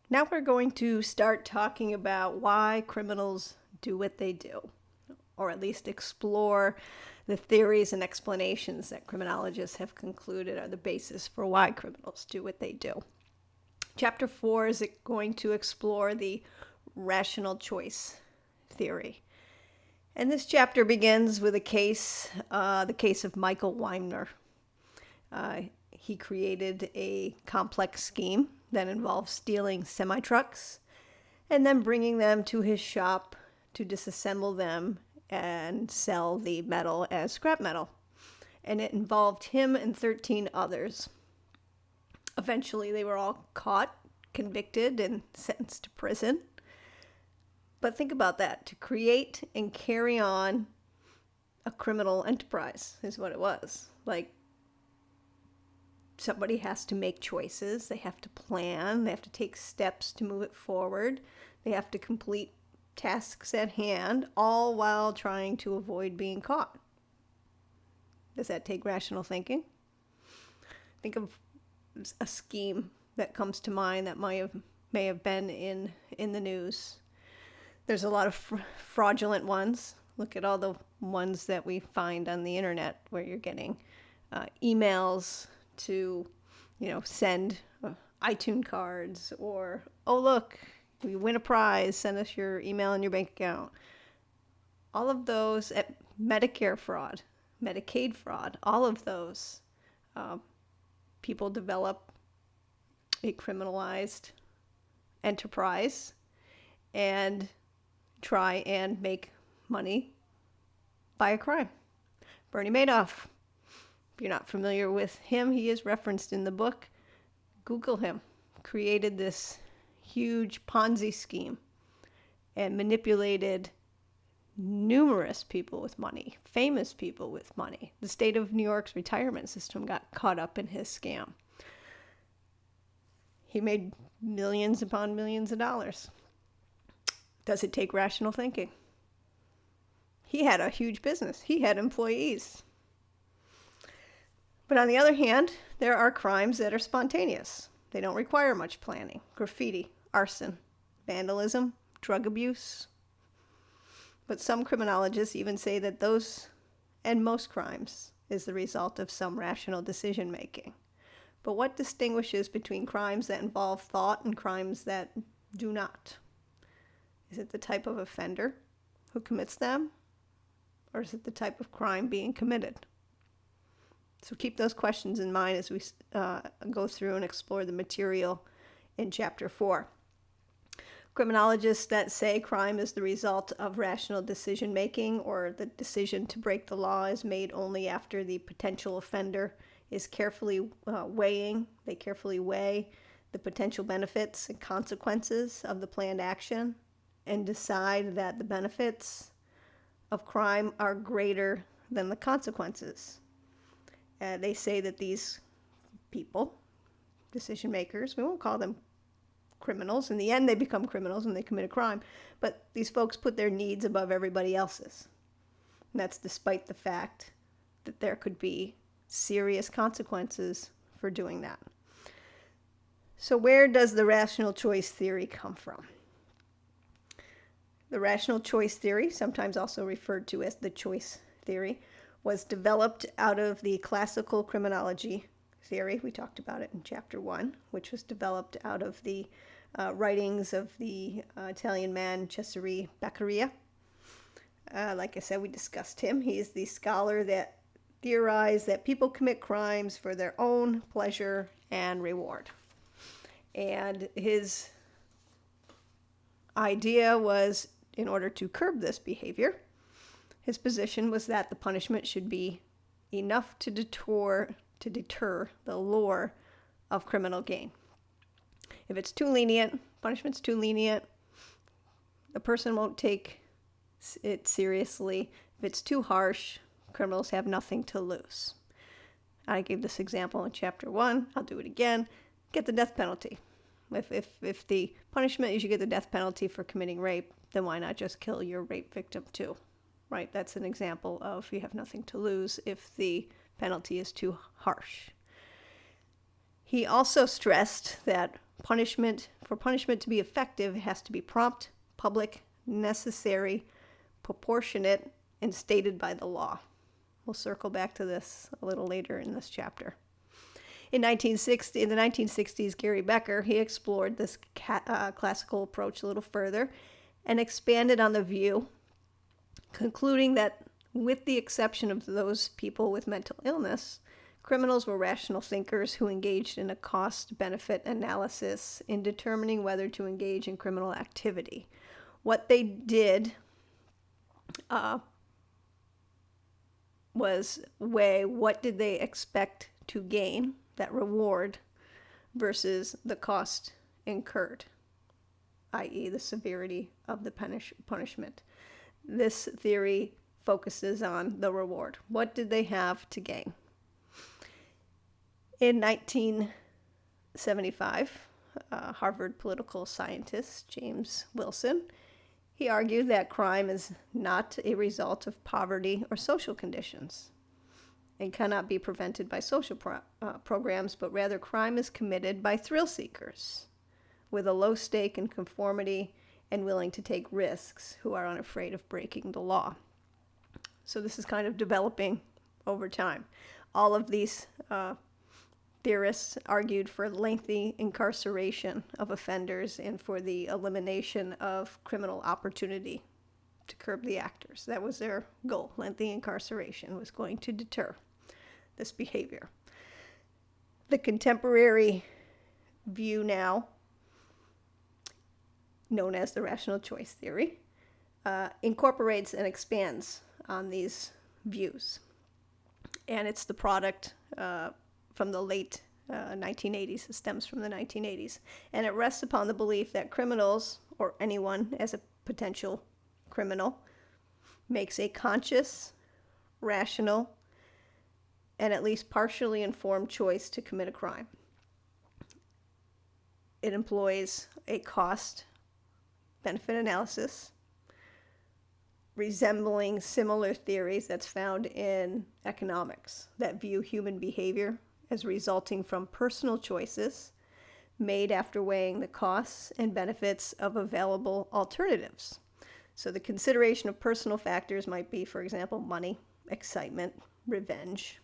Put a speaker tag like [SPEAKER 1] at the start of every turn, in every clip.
[SPEAKER 1] Now we're going to start talking about why criminals do what they do, or at least explore the theories and explanations that criminologists have concluded are the basis for why criminals do what they do. Chapter 4 is going to explore the rational choice theory. And this chapter begins with the case of Michael Weimner. He created a complex scheme that involves stealing semi-trucks and then bringing them to his shop to disassemble them and sell the metal as scrap metal. And it involved him and 13 others. Eventually, they were all caught, convicted, and sentenced to prison. But think about that. To create and carry on a criminal enterprise is what it was. Like, somebody has to make choices. They have to plan. They have to take steps to move it forward. They have to complete tasks at hand, all while trying to avoid being caught. Does that take rational thinking? Think of a scheme that comes to mind that may have been in the news. There's a lot of fraudulent ones. Look at all the ones that we find on the internet where you're getting emails to, send iTunes cards, or, oh, look, you win a prize, send us your email and your bank account. All of those, Medicare fraud, Medicaid fraud, all of those, people develop a criminalized enterprise and try and make money by a crime. Bernie Madoff. If you're not familiar with him, he is referenced in the book. Google him. Created this huge Ponzi scheme and manipulated numerous people with money, famous people with money. The state of New York's retirement system got caught up in his scam. He made millions upon millions of dollars. Does it take rational thinking? He had a huge business. He had employees. But on the other hand, there are crimes that are spontaneous. They don't require much planning. Graffiti, arson, vandalism, drug abuse. But some criminologists even say that those and most crimes is the result of some rational decision making. But what distinguishes between crimes that involve thought and crimes that do not? Is it the type of offender who commits them? Or is it the type of crime being committed? So keep those questions in mind as we go through and explore the material in Chapter 4. Criminologists that say crime is the result of rational decision making, or the decision to break the law is made only after the potential offender is carefully they carefully weigh the potential benefits and consequences of the planned action and decide that the benefits of crime are greater than the consequences. They say that these people, decision makers, we won't call them criminals. In the end, they become criminals when they commit a crime. But these folks put their needs above everybody else's. And that's despite the fact that there could be serious consequences for doing that. So where does the rational choice theory come from? The rational choice theory, sometimes also referred to as the choice theory, was developed out of the classical criminology theory. We talked about it in Chapter 1, which was developed out of the writings of the Italian man Cesare Beccaria. Like I said, we discussed him. He is the scholar that theorized that people commit crimes for their own pleasure and reward. And his idea was, in order to curb this behavior, his position was that the punishment should be enough to deter the lure of criminal gain. If it's too lenient, punishment's too lenient, the person won't take it seriously. If it's too harsh, criminals have nothing to lose. I gave this example in Chapter 1. I'll do it again. Get the death penalty. If the punishment is you get the death penalty for committing rape, then why not just kill your rape victim too? Right? That's an example of you have nothing to lose if the penalty is too harsh. He also stressed that For punishment to be effective, it has to be prompt, public, necessary, proportionate, and stated by the law. We'll circle back to this a little later in this chapter. In the 1960s, Gary Becker, he explored this classical approach a little further and expanded on the view, concluding that with the exception of those people with mental illness, criminals were rational thinkers who engaged in a cost-benefit analysis in determining whether to engage in criminal activity. What they did was weigh what did they expect to gain, that reward, versus the cost incurred, i.e. the severity of the punishment. This theory focuses on the reward. What did they have to gain? In 1975, Harvard political scientist James Wilson, he argued that crime is not a result of poverty or social conditions and cannot be prevented by social programs, but rather crime is committed by thrill seekers with a low stake in conformity and willing to take risks, who are unafraid of breaking the law. So this is kind of developing over time. All of these theorists argued for lengthy incarceration of offenders and for the elimination of criminal opportunity to curb the actors. That was their goal. Lengthy incarceration was going to deter this behavior. The contemporary view now, known as the rational choice theory, incorporates and expands on these views. And it's the product from the late 1980s. It stems from the 1980s. And it rests upon the belief that criminals, or anyone as a potential criminal, makes a conscious, rational, and at least partially informed choice to commit a crime. It employs a cost-benefit analysis resembling similar theories that's found in economics that view human behavior as resulting from personal choices made after weighing the costs and benefits of available alternatives. So the consideration of personal factors might be, for example, money, excitement, revenge,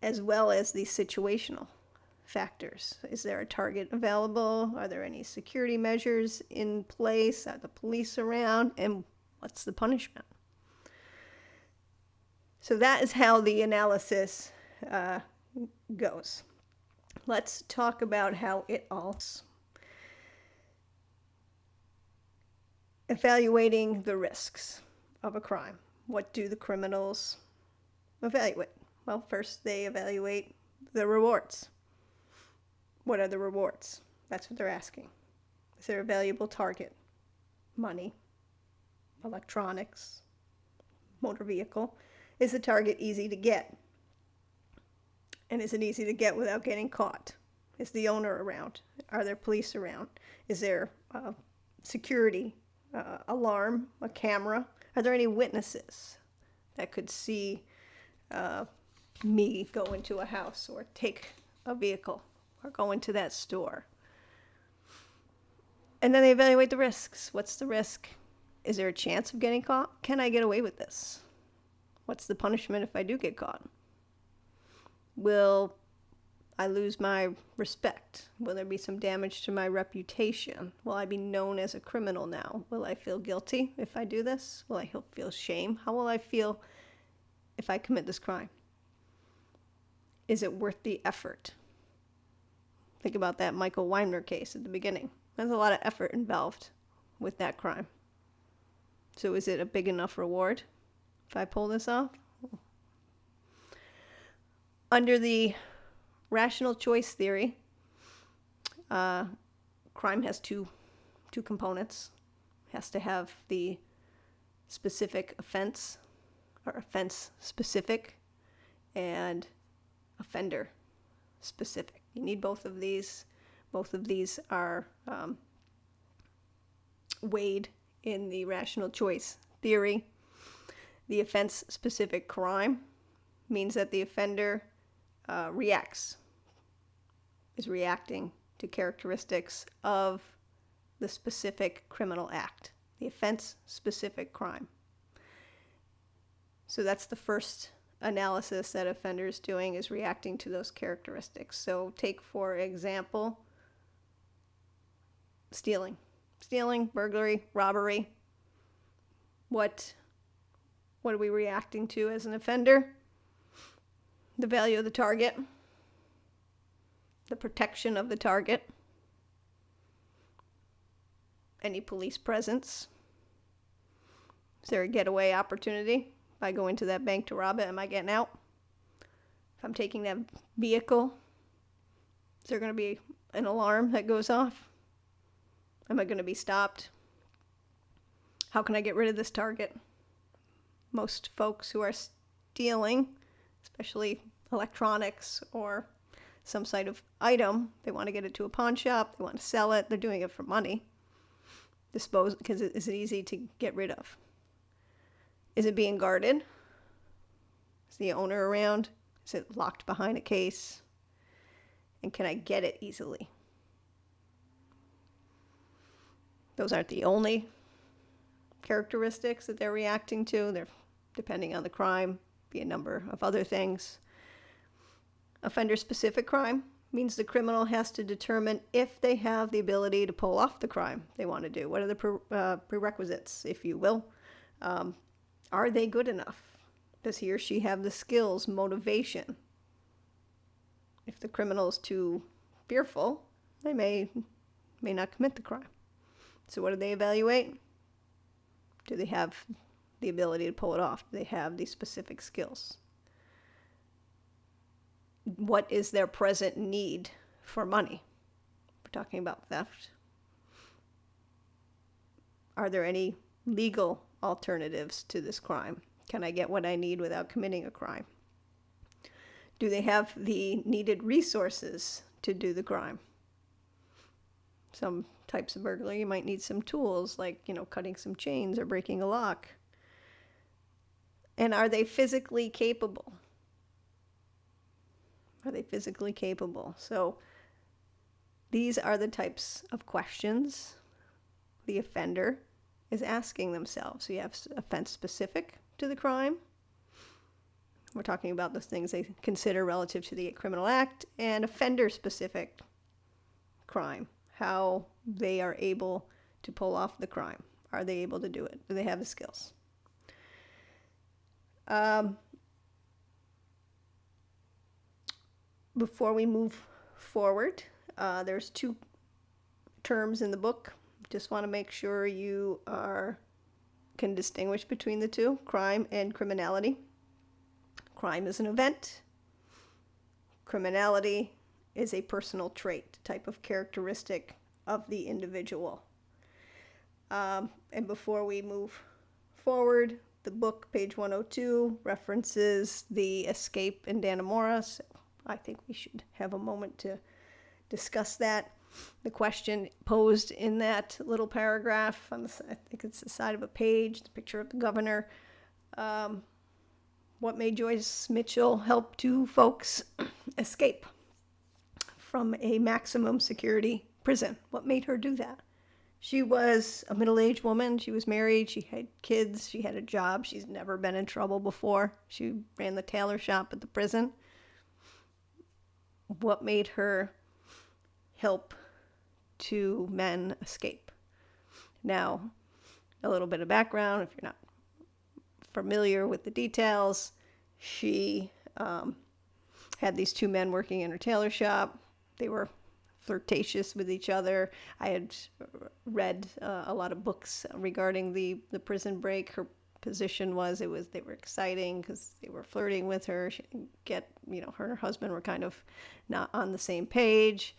[SPEAKER 1] as well as the situational factors. Is there a target available? Are there any security measures in place? Are the police around? And what's the punishment? So that is how the analysis goes. Let's talk about how it all. Evaluating the risks of a crime. What do the criminals evaluate? Well, first they evaluate the rewards. What are the rewards? That's what they're asking. Is there a valuable target? Money, electronics, motor vehicle. Is the target easy to get? And is it easy to get without getting caught? Is the owner around? Are there police around? Is there security, alarm, a camera? Are there any witnesses that could see me go into a house or take a vehicle or go into that store? And then they evaluate the risks. What's the risk? Is there a chance of getting caught? Can I get away with this? What's the punishment if I do get caught? Will I lose my respect? Will there be some damage to my reputation? Will I be known as a criminal now? Will I feel guilty if I do this? Will I feel shame? How will I feel if I commit this crime? Is it worth the effort? Think about that Michael Weiner case at the beginning. There's a lot of effort involved with that crime. So is it a big enough reward if I pull this off? Under the rational choice theory, crime has two components. It has to have the specific offense, or offense specific, and offender specific. You need both of these. Both of these are weighed in the rational choice theory. The offense specific crime means that the offender is reacting to characteristics of the specific criminal act, the offense-specific crime. So that's the first analysis that offenders doing, is reacting to those characteristics. So take, for example, stealing, burglary, robbery. What are we reacting to as an offender? The value of the target, the protection of the target, any police presence. Is there a getaway opportunity? If I go into that bank to rob it, am I getting out? If I'm taking that vehicle, is there going to be an alarm that goes off? Am I going to be stopped? How can I get rid of this target? Most folks who are stealing, especially electronics or some sort of item, they want to get it to a pawn shop, they want to sell it, they're doing it for money. Dispose, because is it easy to get rid of? Is it being guarded? Is the owner around? Is it locked behind a case? And can I get it easily? Those aren't the only characteristics that they're reacting to. They're, depending on the crime, be a number of other things. Offender-specific crime means the criminal has to determine if they have the ability to pull off the crime they want to do. What are the prerequisites, if you will? Are they good enough? Does he or she have the skills, motivation? If the criminal is too fearful, they may not commit the crime. So what do they evaluate? Do they have the ability to pull it off? Do they have these specific skills? What is their present need for money? We're talking about theft. Are there any legal alternatives to this crime? Can I get what I need without committing a crime? Do they have the needed resources to do the crime? Some types of burglary, you might need some tools, like, cutting some chains or breaking a lock. And are they physically capable? Are they physically capable? So these are the types of questions the offender is asking themselves. So you have offense specific to the crime. We're talking about the things they consider relative to the criminal act, and offender specific crime, how they are able to pull off the crime. Are they able to do it? Do they have the skills? Before we move forward, there's two terms in the book. Just want to make sure you can distinguish between the two, crime and criminality. Crime is an event. Criminality is a personal trait, type of characteristic of the individual. And before we move forward, the book, page 102, references the escape in Dannemora, so I think we should have a moment to discuss that. The question posed in that little paragraph, I think it's the side of a page, the picture of the governor. What made Joyce Mitchell help two folks escape from a maximum security prison? What made her do that? She was a middle-aged woman. She was married. She had kids. She had a job. She's never been in trouble before. She ran the tailor shop at the prison. What made her help two men escape? Now, a little bit of background, if you're not familiar with the details, she had these two men working in her tailor shop. They were flirtatious with each other. I had read a lot of books regarding the prison break. Her position was they were exciting because they were flirting with her. She didn't get, her and her husband were kind of not on the same page,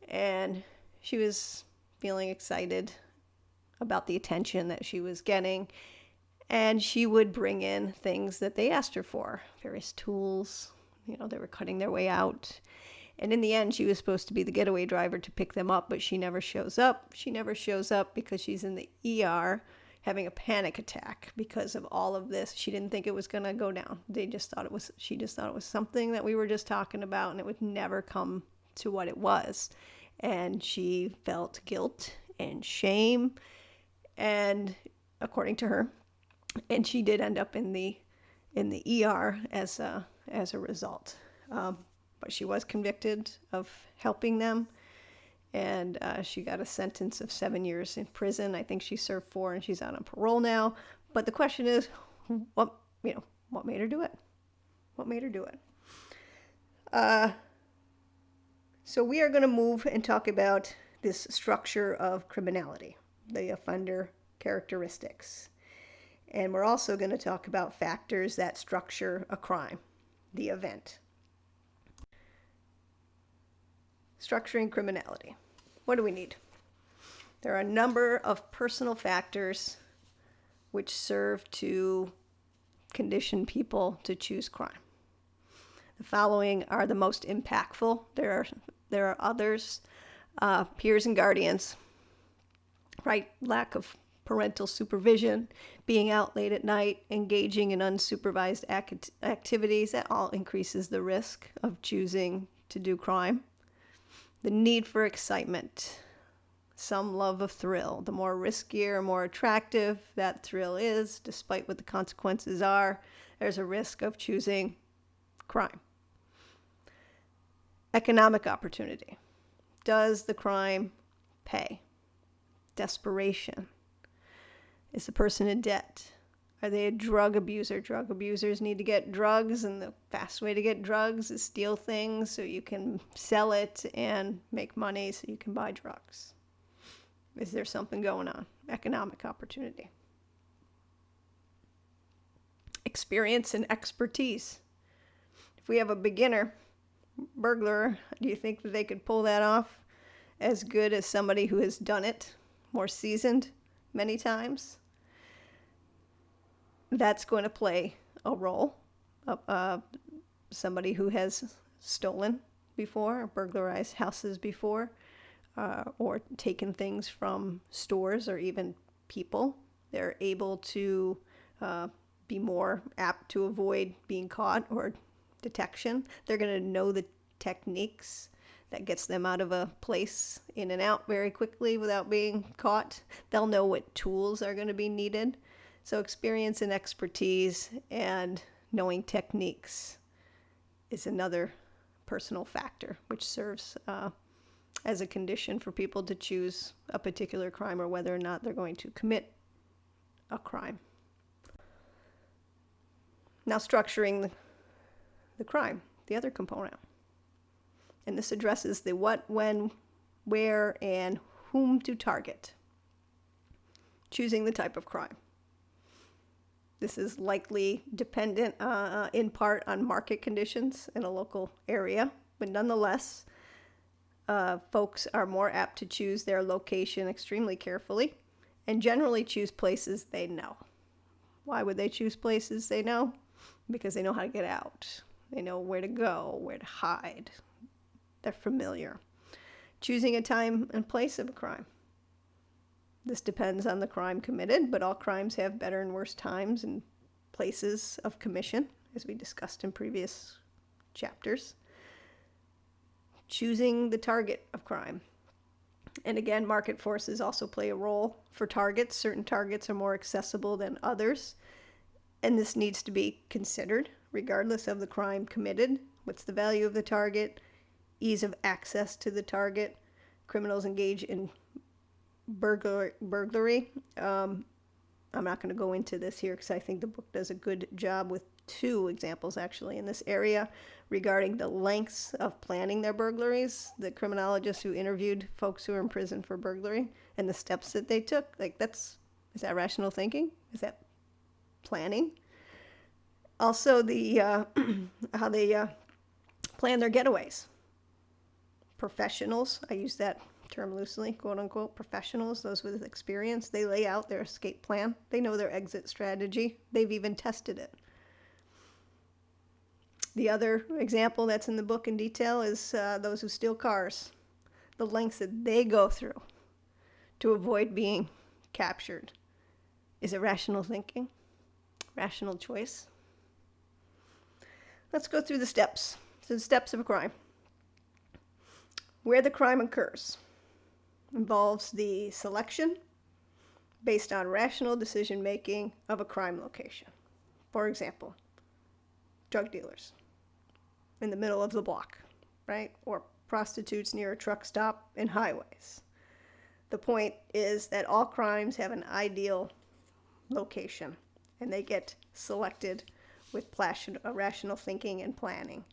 [SPEAKER 1] and she was feeling excited about the attention that she was getting, and she would bring in things that they asked her for, various tools. They were cutting their way out. And in the end, she was supposed to be the getaway driver to pick them up, but she never shows up. She never shows up because she's in the ER having a panic attack because of all of this. She didn't think it was going to go down. She just thought it was something that we were just talking about, and it would never come to what it was. and she felt guilt and shame, and according to her, and she did end up in the ER as a result. But she was convicted of helping them, and she got a sentence of 7 years in prison. I think she served 4, and she's out on parole now. But the question is, what made her do it? What made her do it? So we are going to move and talk about this structure of criminality, the offender characteristics. And we're also going to talk about factors that structure a crime, the event. Structuring criminality. What do we need? There are a number of personal factors which serve to condition people to choose crime. The following are the most impactful. There are others. Peers and guardians, right? Lack of parental supervision, being out late at night, engaging in unsupervised activities, that all increases the risk of choosing to do crime. The need for excitement, some love of thrill. The more riskier, more attractive that thrill is, despite what the consequences are, there's a risk of choosing crime. Economic opportunity. Does the crime pay? Desperation. Is the person in debt? Are they a drug abuser? Drug abusers need to get drugs, and the fast way to get drugs is steal things so you can sell it and make money so you can buy drugs. Is there something going on? Economic opportunity. Experience and expertise. If we have a beginner burglar, do you think that they could pull that off as good as somebody who has done it, more seasoned many times? That's going to play a role. Somebody who has stolen before, or burglarized houses before, or taken things from stores or even people, they're able to be more apt to avoid being caught or detection. They're going to know the techniques that gets them out of a place in and out very quickly without being caught. They'll know what tools are going to be needed. So experience and expertise and knowing techniques is another personal factor which serves as a condition for people to choose a particular crime or whether or not they're going to commit a crime. Now structuring the crime, the other component. And this addresses the what, when, where, and whom to target. Choosing the type of crime. This is likely dependent in part on market conditions in a local area, but nonetheless, folks are more apt to choose their location extremely carefully and generally choose places they know. Why would they choose places they know? Because they know how to get out. They know where to go, where to hide. They're familiar. Choosing a time and place of a crime. This depends on the crime committed, but all crimes have better and worse times and places of commission, as we discussed in previous chapters. Choosing the target of crime. And again, market forces also play a role for targets. Certain targets are more accessible than others, and this needs to be considered regardless of the crime committed. What's the value of the target? Ease of access to the target. Criminals engage in burglary. I'm not going to go into this here because I think the book does a good job with 2 examples actually in this area regarding the lengths of planning their burglaries. The criminologists who interviewed folks who are in prison for burglary and the steps that they took, is that rational thinking? Is that planning? Also the how they plan their getaways. Professionals, I use that term loosely, quote unquote, professionals, those with experience, they lay out their escape plan. They know their exit strategy. They've even tested it. The other example that's in the book in detail is those who steal cars. The lengths that they go through to avoid being captured. Is it rational thinking? Rational choice? Let's go through the steps. So the steps of a crime. Where the crime occurs involves the selection based on rational decision making of a crime location. For example, drug dealers in the middle of the block, right? Or prostitutes near a truck stop and highways. The point is that all crimes have an ideal location, and they get selected with rational thinking and planning.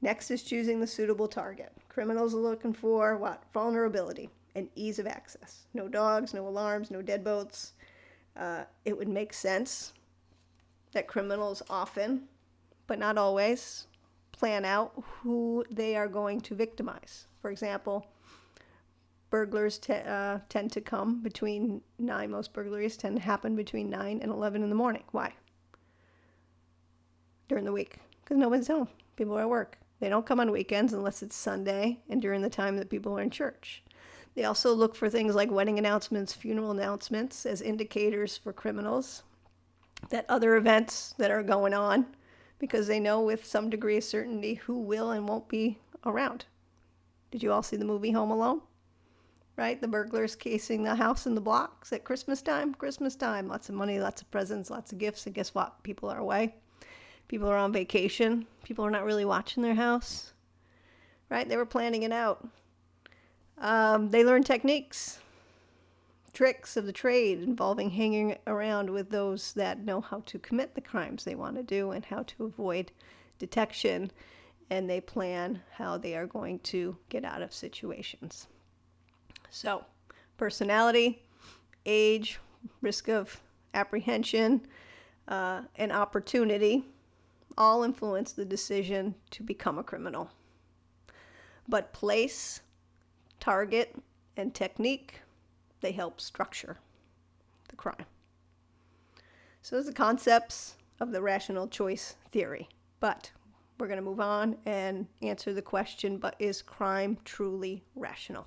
[SPEAKER 1] Next is choosing the suitable target. Criminals are looking for what? Vulnerability and ease of access. No dogs, no alarms, no deadbolts. It would make sense that criminals often, but not always, plan out who they are going to victimize. For example, burglars tend to come between 9. Most burglaries tend to happen between 9 and 11 in the morning. Why? During the week. Because nobody's home. People are at work. They don't come on weekends unless it's Sunday and during the time that people are in church. They also look for things like wedding announcements, funeral announcements as indicators for criminals that other events that are going on, because they know with some degree of certainty who will and won't be around. Did you all see the movie Home Alone? Right? The burglars casing the house and the blocks at Christmas time. Christmas time. Lots of money, lots of presents, lots of gifts. And guess what? People are away. People are on vacation. People are not really watching their house. Right? They were planning it out. They learned techniques, tricks of the trade involving hanging around with those that know how to commit the crimes they want to do and how to avoid detection. And they plan how they are going to get out of situations. So, personality, age, risk of apprehension, and opportunity all influence the decision to become a criminal. But place, target, and technique, they help structure the crime. So those are the concepts of the rational choice theory. But we're going to move on and answer the question, but is crime truly rational?